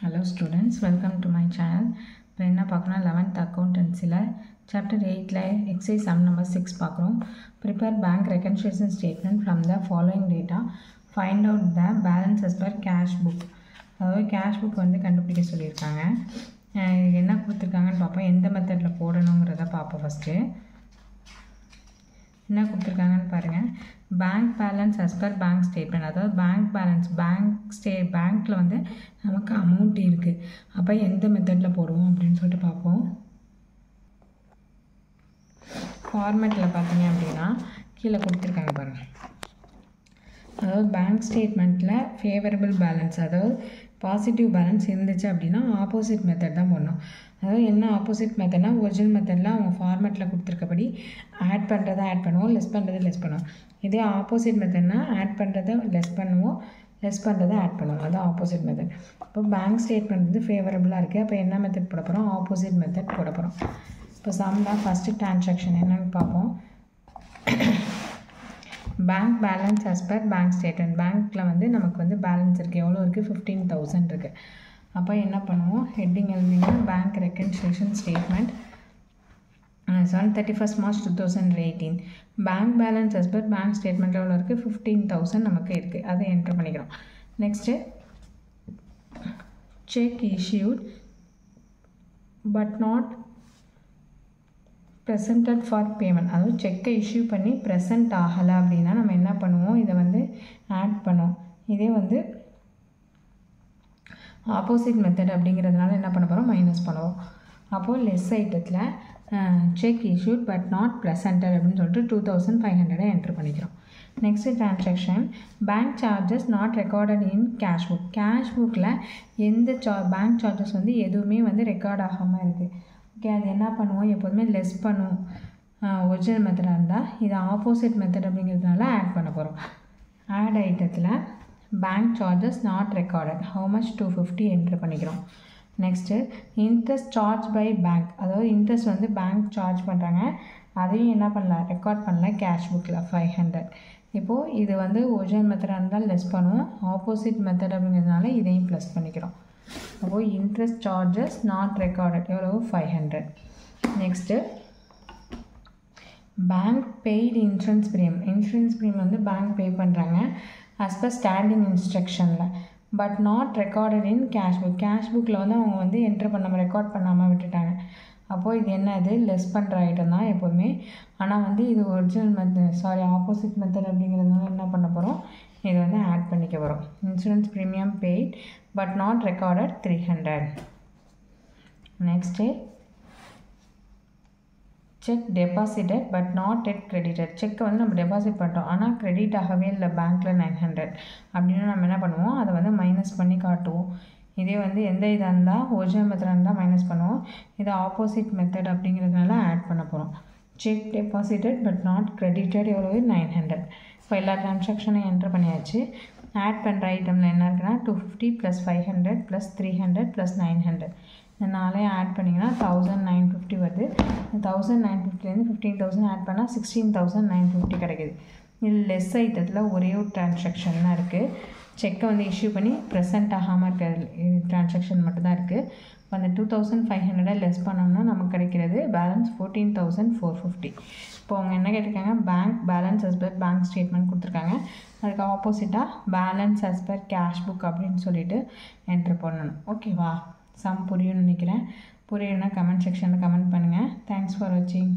Hello students, welcome to my channel. இப்போ என்ன பார்க்கணும் 11th accountancyல chapter 8ல exercise sum number 6 பார்க்குறோம். Prepare bank reconciliation statement from the following data. Find out the balance as per cash book. அதாவது cash book வந்து கண்டுபிடிக்க சொல்லியிருக்காங்க. என்ன கொடுத்துருக்காங்கன்னு பார்ப்போம். எந்த மெத்தடில் போடணுங்கிறத பார்ப்போம். ஃபஸ்ட்டு என்ன கொடுத்துருக்காங்கன்னு பாருங்கள். Bank balance as per bank statement, அதாவது பேங்க் பேலன்ஸ் பேங்க்கில் வந்து நமக்கு அமௌண்ட் இருக்குது. அப்போ எந்த மெத்தடில் போடுவோம் அப்படின்னு சொல்லிட்டு பார்ப்போம். ஃபார்மேட்டில் பார்த்தீங்க அப்படின்னா கீழே கொடுத்துருக்காங்க பாருங்கள். அதாவது பேங்க் ஸ்டேட்மெண்ட்டில் ஃபேவரபிள் பேலன்ஸ், அதாவது பாசிட்டிவ் பேலன்ஸ் இருந்துச்சு அப்படின்னா ஆப்போசிட் மெத்தட் தான் போடணும். அதாவது என்ன ஆப்போசிட் மெத்தட்னா ஒரிஜினல் மெத்தடில் அவங்க ஃபார்மேட்டில் கொடுத்துருக்கபடி ஆட் பண்ணுறதை ஆட் பண்ணுவோம், லெஸ் பண்ணுறதை லெஸ் பண்ணுவோம். இதே ஆப்போசிட் மெத்தட்னா ஆட் பண்ணுறதை லெஸ் பண்ணுவோம், லெஸ் பண்ணுறதை ஆட் பண்ணுவோம். அதுதான் ஆப்போசிட் மெத்தட். இப்போ பேங்க் ஸ்டேட்மெண்ட் வந்து ஃபேவரபுளாக இருக்குது. அப்போ என்ன மெத்தட் போட போகிறோம்? ஆப்போசிட் மெத்தட் போட போகிறோம். இப்போ சம்மில் ஃபஸ்ட்டு ட்ரான்சாக்ஷன் என்னென்னு பார்ப்போம். Bank balance as per bank statement. பேங்க்கில் வந்து நமக்கு வந்து பேலன்ஸ் இருக்குது. எவ்வளோ இருக்குது? 15,000 இருக்குது. அப்போ என்ன பண்ணுவோம்? ஹெட்டிங் எழுதிங்கன்னா bank reconciliation statement 31st March 2018. Bank balance as per bank ஸ்டேட்மெண்ட்டில் எவ்வளோ இருக்குது? 15,000 நமக்கு இருக்குது. அதை என்ட்ரு பண்ணிக்கிறோம். Next cheque issued but not presented for payment. அதாவது செக்கை இஷ்யூ பண்ணி ப்ரெசென்ட் ஆகலை அப்படின்னா நம்ம என்ன பண்ணுவோம்? இதை வந்து ஆட் பண்ணுவோம். இதே வந்து ஆப்போசிட் மெத்தட் அப்படிங்கிறதுனால என்ன பண்ண போகிறோம்? மைனஸ் பண்ணுவோம். அப்போது லெஸ் ஐட்டத்தில் check issued but not presented அப்படின்னு சொல்லிட்டு 2,500 என்ட்ரு பண்ணிக்கிறோம். Next transaction bank charges not recorded in cash book. Cash புக்கில் எந்த பேங்க் சார்ஜஸ் வந்து எதுவுமே வந்து ரெக்கார்ட் ஆகாமல் இருக்குது. ஓகே, அது என்ன பண்ணுவோம்? எப்போதுமே லெஸ் பண்ணுவோம் ஒரிஜினல் மெத்தடாக இருந்தால். இது ஆப்போசிட் மெத்தட் அப்படிங்கிறதுனால ஆட் பண்ண போகிறோம். ஆட் ஐட்டத்தில் bank charges not recorded how much 250 entry பண்ணிக்கிறோம். Next interest charge by bank, அதாவது இன்ட்ரெஸ்ட் வந்து பேங்க் சார்ஜ் பண்ணுறாங்க, அதையும் என்ன பண்ணலாம்? ரெக்கார்ட் பண்ணல கேஷ் புக்கில் 500. இப்போது இது வந்து ஒரிஜினல் மெத்தடாக இருந்தால் லெஸ் பண்ணுவோம், ஆப்போசிட் மெத்தட் அப்படிங்கிறதுனால இதையும் ப்ளஸ் பண்ணிக்கிறோம். அப்போது இன்ட்ரெஸ்ட் சார்ஜஸ் நாட் ரெக்கார்டட் எவ்வளோ? 500. Next bank paid insurance premium. Insurance premium வந்து பேங்க் பே பண்ணுறாங்க as per ஸ்டாண்டிங் இன்ஸ்ட்ரக்ஷனில் but not recorded in cash book. Cash புக்கில் வந்து அவங்க வந்து என்ட்ரு பண்ணாமல் ரெக்கார்ட் பண்ணாமல் விட்டுட்டாங்க. அப்போது இது என்ன? இது லெஸ் பண்ணுற ஐட்டம் தான் எப்போதுமே. ஆனால் வந்து இது ஒரிஜினல் மெத்தட் ஆப்போசிட் மெத்தட் அப்படிங்கிறதுனால என்ன பண்ண போகிறோம்? இதை வந்து ஆட் பண்ணிக்க போகிறோம். Insurance premium paid but not recorded 300. Next cheque deposited but not yet credited. செக்கை வந்து நம்ம டெபாசிட் பண்ணுறோம், ஆனால் கிரெடிட் ஆகவே இல்லை பேங்க்கில் 900 அப்படின்னு நம்ம என்ன பண்ணுவோம்? அதை வந்து மைனஸ் பண்ணி காட்டுவோம். இதே வந்து எந்த இதாக இருந்தால் ஒரிஜினல் மெத்தடாக இருந்தால் மைனஸ் பண்ணுவோம். இது ஆப்போசிட் மெத்தட் அப்படிங்கிறதுனால ஆட் பண்ண போகிறோம். Check deposited but not credited எவ்வளவு? 900. இப்போ எல்லா ட்ரான்சாக்ஷனையும் என்ட்ரு பண்ணியாச்சு. ஆட் பண்ணுற ஐட்டமில் என்ன இருக்குன்னா 250 + 500 + 300 + 900. இந்த நாளையும் ஆட் பண்ணிங்கன்னா 1950 வருது. 1950லேருந்து 15,000 ஆட் பண்ணால் 16,950 கிடைக்கிது. இது லெஸ் ஐட்டத்தில் ஒரே ஒரு ட்ரான்சாக்ஷன் தான் இருக்குது. செக்கை வந்து இஷ்யூ பண்ணி ப்ரெசென்ட் ஆகாமல் இருக்கிற ட்ரான்சாக்ஷன் மட்டும்தான் இருக்குது. இப்போ அந்த 2,500 லெஸ் பண்ணோம்னா நமக்கு கிடைக்கிறது பேலன்ஸ் 14,450. இப்போ அவங்க என்ன கேட்டிருக்காங்க? Bank balance as per bank statement கொடுத்துருக்காங்க. அதுக்கு ஆப்போசிட்டாக balance as per cash book அப்படின்னு சொல்லிட்டு என்ட்ரு பண்ணணும். ஓகேவா? சம் புரியும்னு நினைக்கிறேன். புரியும்னா கமெண்ட் செக்ஷனில் கமெண்ட் பண்ணுங்கள். தேங்க்ஸ் ஃபார் வாட்சிங்.